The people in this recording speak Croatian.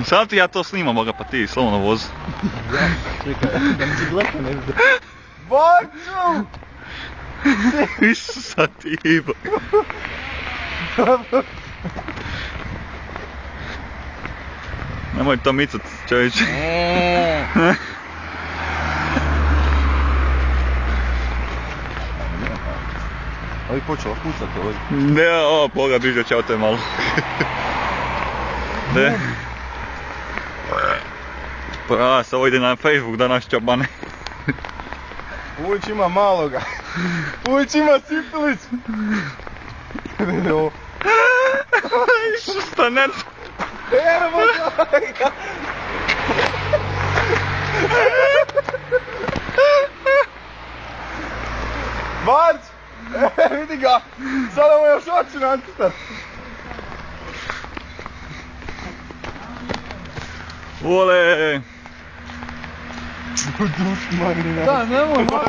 Sam ti ja to snimam, boga, pa ti slobodno vozi. Ja, čekaj, da mi gleda ne vidi. Baču! Isusa ti jeba. Nemoj to micat, čovječe. Ovi počela kucati ovdje. Ne, o, boga, biže, čao te malo. Ne. Pa, sad ovo ide na Facebook da naš čabane. Ulić ima maloga. Ulić ima sifilić. Evo. Šta ne? Evo ga. Marć! Vidi ga! Sada mu još oči nacitat. Vole! Duški marina. Da, nemoj.